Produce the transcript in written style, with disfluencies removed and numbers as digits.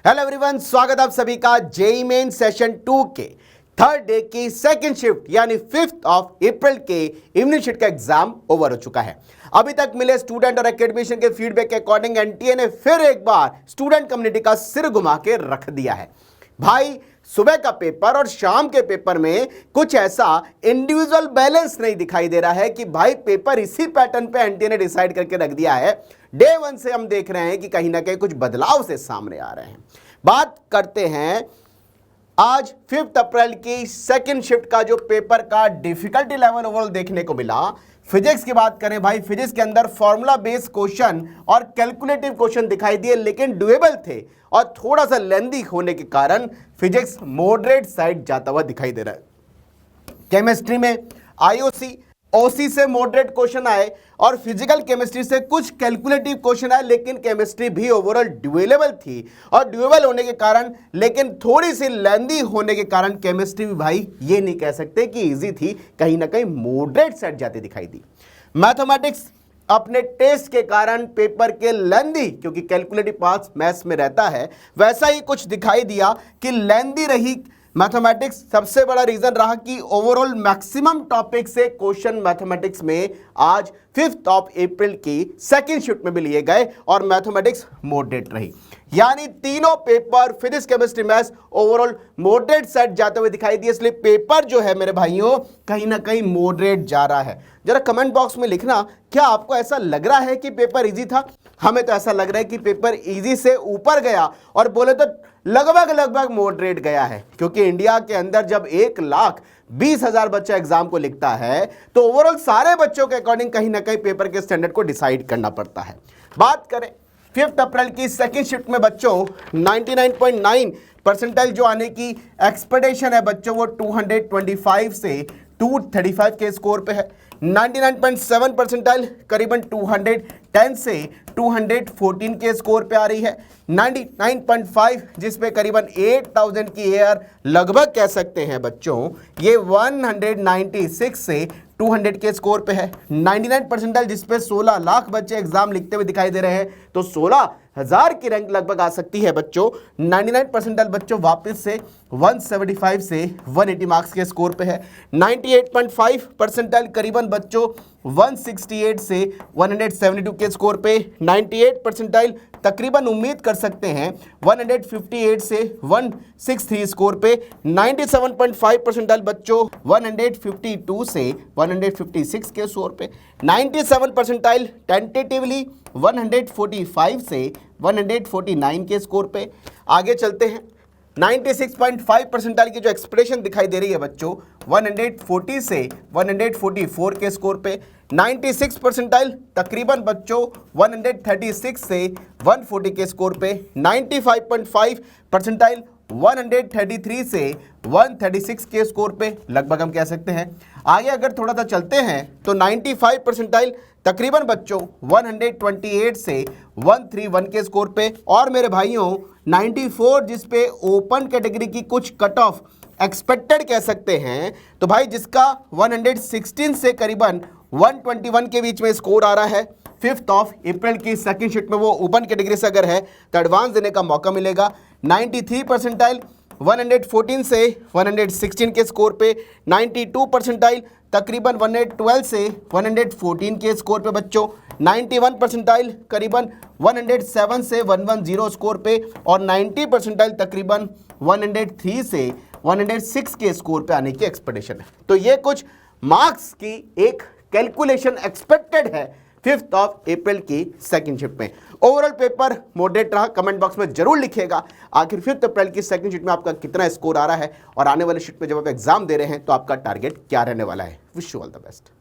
Hello everyone, स्वागत आप सभी का जेईई मेन सेशन 2 के थर्ड डे की सेकंड शिफ्ट यानी 5th ऑफ अप्रैल के इवनिंग शिफ्ट का एग्जाम ओवर हो चुका है। अभी तक मिले स्टूडेंट और एकेडमिशियन के फीडबैक के अकॉर्डिंग एनटीए ने फिर एक बार स्टूडेंट कम्युनिटी का सिर घुमा के रख दिया है। भाई, सुबह का पेपर और शाम के पेपर में कुछ ऐसा इंडिविजुअल बैलेंस नहीं दिखाई दे रहा है कि भाई पेपर इसी पैटर्न पे एनटीए ने डिसाइड करके रख दिया है। डे 1 से हम देख रहे हैं कि कहीं ना कहीं कुछ बदलाव से सामने आ रहे हैं। बात करते हैं आज 5 अप्रैल की सेकंड शिफ्ट का जो पेपर का डिफिकल्टी लेवल ओवरऑल देखने को मिला। फिजिक्स की बात करें भाई, फिजिक्स के अंदर फॉर्मूला बेस्ड क्वेश्चन और कैलकुलेटिव क्वेश्चन दिखाई दिए, लेकिन डुएबल थे और थोड़ा सा लेंदी होने के कारण फिजिक्स मॉडरेट साइड जाता हुआ दिखाई दे रहा है। केमिस्ट्री में आईओसी ओसी से मॉडरेट क्वेश्चन आए और फिजिकल केमिस्ट्री से कुछ कैलकुलेटिव क्वेश्चन आए, लेकिन केमिस्ट्री भी ओवरऑल ड्यूएबल थी और ड्यूएबल होने के कारण, लेकिन थोड़ी सी लेंदी होने के कारण केमिस्ट्री भी भाई ये नहीं कह सकते कि इजी थी, कहीं ना कहीं मॉडरेट साइड जाती दिखाई दी। मैथमेटिक्स अपने टेस्ट के कारण पेपर के लेंदी, क्योंकि कैलकुलेटिव पार्ट मैथ्स में रहता है, वैसा ही कुछ दिखाई दिया कि लेंदी रही मैथमेटिक्स। सबसे बड़ा रीजन रहा कि ओवरऑल मैक्सिमम टॉपिक से क्वेश्चन मैथमेटिक्स में आज 5th ऑफ अप्रैल की सेकंड शिफ्ट में भी लिए गए और मैथमेटिक्स मॉडरेट रही, यानी तीनों paper physics chemistry maths overall moderate set जाते हुए दिखाई दिए। इसलिए पेपर जो है मेरे भाइयों कहीं ना कहीं मॉडरेट जा रहा है। जरा कमेंट बॉक्स में लिखना, क्या आपको ऐसा लग रहा है कि पेपर इजी था? हमें तो ऐसा लग रहा है कि पेपर इजी से ऊपर गया और बोले तो लगभग मॉडरेट गया है, क्योंकि इंडिया के अंदर जब 1,20,000 बच्चा एग्जाम को लिखता है तो ओवरऑल सारे बच्चों के अकॉर्डिंग कहीं ना कहीं पेपर के स्टैंडर्ड को डिसाइड करना पड़ता है। बात करें 5th अप्रैल की सेकंड शिफ्ट में बच्चों 99.9 परसेंटाइल जो आने की एक्सपेक्टेशन है बच्चों, वो 225 से 235 के स्कोर पे है। 99.7 परसेंटाइल करीबन 210 से 214 के स्कोर पे आ रही है। 99.5 जिस पे करीबन 8000 की एयर लगभग कह सकते हैं बच्चों, ये 196 से 200 के स्कोर पे है। 99 परसेंटाइल जिस पे 16 लाख बच्चे एग्जाम लिखते हुए दिखाई दे रहे हैं, तो 16,000 की रैंक लगभग आ सकती है बच्चों। 99 परसेंटाइल बच्चों वापस से 175 से 180 मार्क्स के स्कोर पे है। 98.5 परसेंटाइल करीबन बच्चों 168 से 172 के स्कोर पे। 98 परसेंटाइल तकरीबन उम्मीद कर सकते हैं 158 से 163 स्कोर पे। 97.5 परसेंटाइल बच्चों 152 से 156 के स्कोर पे। 97 परसेंटाइल टेंटेटिवली 145 से 149 के स्कोर पे। आगे चलते हैं, 96.5 परसेंटाइल की जो एक्सपेक्टेशन दिखाई दे रही है बच्चों 140 से 144 के स्कोर पे। 96 परसेंटाइल तकरीबन बच्चों 136 से 140 के स्कोर पे। 95.5 परसेंटाइल 133 से 136 के स्कोर पे लगभग हम कह सकते हैं। आगे अगर थोड़ा सा चलते हैं तो 95 परसेंटाइल तकरीबन बच्चों 128 से 131 के स्कोर पे। और मेरे भाइयों 94 जिस पे ओपन कैटेगरी की कुछ कट ऑफ एक्सपेक्टेड कह सकते हैं, तो भाई जिसका 116 से करीबन 121 के बीच में स्कोर आ रहा है। 5th ऑफ अप्रैल की सेकंड शिफ्ट में वो ओपन कैटेगरी से अगर है तो एडवांस देने का मौका मिलेगा। 93 परसेंटाइल 114 से 116 के स्कोर पे। 92 परसेंटाइल तकरीबन 112 से 114 के स्कोर पे बच्चों। 91 परसेंटाइल करीबन 107 से 110 स्कोर पे। और 90 परसेंटाइल तकरीबन 103 से 106 के स्कोर पे आने की एक्सपेक्टेशन है। तो ये कुछ मार्क्स की एक कैलकुलेशन एक्सपेक्टेड है 5th ऑफ अप्रैल की सेकंड शिफ्ट में। ओवरऑल पेपर मॉडरेट रहा। कमेंट बॉक्स में जरूर लिखिएगा आखिर 5th अप्रैल की सेकंड शिफ्ट में आपका कितना स्कोर आ रहा है और आने वाले शिफ्ट में जब आप एग्जाम दे रहे हैं तो आपका टारगेट क्या रहने वाला है। Wish you all the best.